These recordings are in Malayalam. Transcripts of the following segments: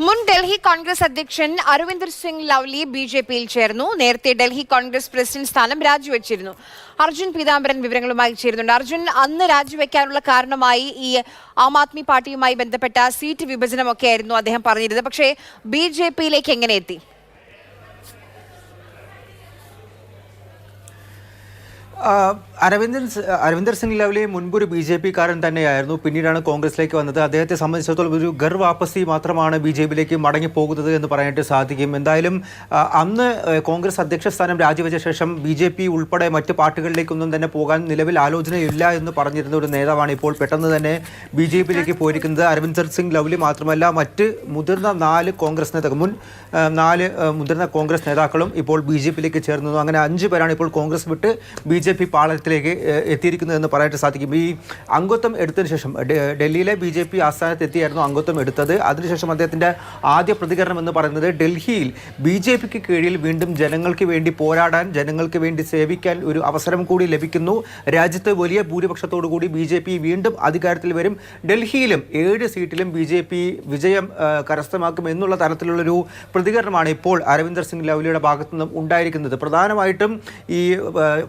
മുൻ ഡൽഹി കോൺഗ്രസ് അധ്യക്ഷൻ അരവിന്ദർ സിംഗ് ലവ്ലി ബിജെപിയിൽ ചേർന്നു. നേരത്തെ ഡൽഹി കോൺഗ്രസ് പ്രസിഡന്റ് സ്ഥാനം രാജിവെച്ചിരുന്നു. അർജുൻ പീതാംബരൻ വിവരങ്ങളുമായി ചേരുന്നുണ്ട്. അർജുൻ, അന്ന് രാജിവെക്കാനുള്ള കാരണമായി ഈ ആം ആദ്മി പാർട്ടിയുമായി ബന്ധപ്പെട്ട സീറ്റ് വിഭജനമൊക്കെ ആയിരുന്നു അദ്ദേഹം പറഞ്ഞിരുന്നത്. പക്ഷേ ബിജെപിയിലേക്ക് എങ്ങനെ എത്തി? അരവിന്ദർ സിംഗ് ലവ്ലി മുൻപൊരു BJP കാരൻ തന്നെയായിരുന്നു. പിന്നീടാണ് കോൺഗ്രസിലേക്ക് വന്നത്. അദ്ദേഹത്തെ സംബന്ധിച്ചിടത്തോളം ഒരു ഗർ വാപ്പസി മാത്രമാണ് BJPയിലേക്ക് മടങ്ങിപ്പോകുന്നത് എന്ന് പറയാനായിട്ട് സാധിക്കും. എന്തായാലും അന്ന് കോൺഗ്രസ് അധ്യക്ഷ സ്ഥാനം രാജിവെച്ച ശേഷം BJP ഉൾപ്പെടെ മറ്റ് പാർട്ടികളിലേക്കൊന്നും തന്നെ പോകാൻ നിലവിൽ ആലോചനയില്ല എന്ന് പറഞ്ഞിരുന്ന ഒരു നേതാവാണ് ഇപ്പോൾ പെട്ടെന്ന് തന്നെ BJPയിലേക്ക് പോയിരിക്കുന്നത്. അരവിന്ദർ സിംഗ് ലവ്ലി മാത്രമല്ല, മറ്റ് മുതിർന്ന 4 കോൺഗ്രസ് നേതാക്കൾ മുതിർന്ന കോൺഗ്രസ് നേതാക്കളും ഇപ്പോൾ BJPയിലേക്ക് ചേർന്നു. അങ്ങനെ 5 പേരാണ് ഇപ്പോൾ കോൺഗ്രസ് വിട്ട് BJP പാളയത്തിലേക്ക് എത്തിയിരിക്കുന്നതെന്ന് പറയാനായിട്ട് സാധിക്കും. ഈ അംഗത്വം എടുത്തതിന് ശേഷം ഡൽഹിയിലെ BJP ആസ്ഥാനത്ത് എത്തിയായിരുന്നു അംഗത്വം എടുത്തത്. അതിനുശേഷം അദ്ദേഹത്തിൻ്റെ ആദ്യ പ്രതികരണം എന്ന് പറയുന്നത് ഡൽഹിയിൽ BJPക്ക് കീഴിൽ വീണ്ടും ജനങ്ങൾക്ക് വേണ്ടി പോരാടാൻ, ജനങ്ങൾക്ക് വേണ്ടി സേവിക്കാൻ ഒരു അവസരം കൂടി ലഭിക്കുന്നു. രാജ്യത്ത് വലിയ ഭൂരിപക്ഷത്തോടു കൂടി BJP വീണ്ടും അധികാരത്തിൽ വരും. ഡൽഹിയിലും 7 സീറ്റിലും BJP വിജയം കരസ്ഥമാക്കും എന്നുള്ള തരത്തിലുള്ളൊരു പ്രതികരണമാണ് ഇപ്പോൾ അരവിന്ദർ സിംഗ് ലവ്ലിയുടെ ഭാഗത്തു നിന്നും ഉണ്ടായിരിക്കുന്നത്. പ്രധാനമായിട്ടും ഈ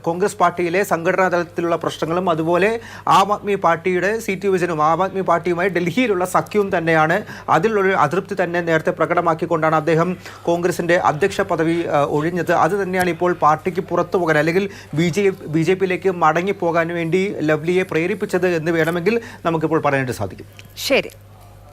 കോൺഗ്രസ് പാർട്ടിയിലെ സംഘടനാ തലത്തിലുള്ള പ്രശ്നങ്ങളും അതുപോലെ ആം ആദ്മി പാർട്ടിയുടെ സീറ്റ് വിഭജനവും ആം ആദ്മി പാർട്ടിയുമായി ഡൽഹിയിലുള്ള സഖ്യവും തന്നെയാണ്. അതിലുള്ളൊരു അതൃപ്തി തന്നെ നേരത്തെ പ്രകടമാക്കിക്കൊണ്ടാണ് അദ്ദേഹം കോൺഗ്രസിൻ്റെ അധ്യക്ഷ പദവി ഒഴിഞ്ഞത്. അത് തന്നെയാണ് ഇപ്പോൾ പാർട്ടിക്ക് പുറത്തു പോകാൻ അല്ലെങ്കിൽ BJPയിലേക്ക് മടങ്ങിപ്പോകാൻ വേണ്ടി ലവ്ലിയെ പ്രേരിപ്പിച്ചത് എന്ന് വേണമെങ്കിൽ നമുക്കിപ്പോൾ പറയാനായിട്ട് സാധിക്കും. ശരി.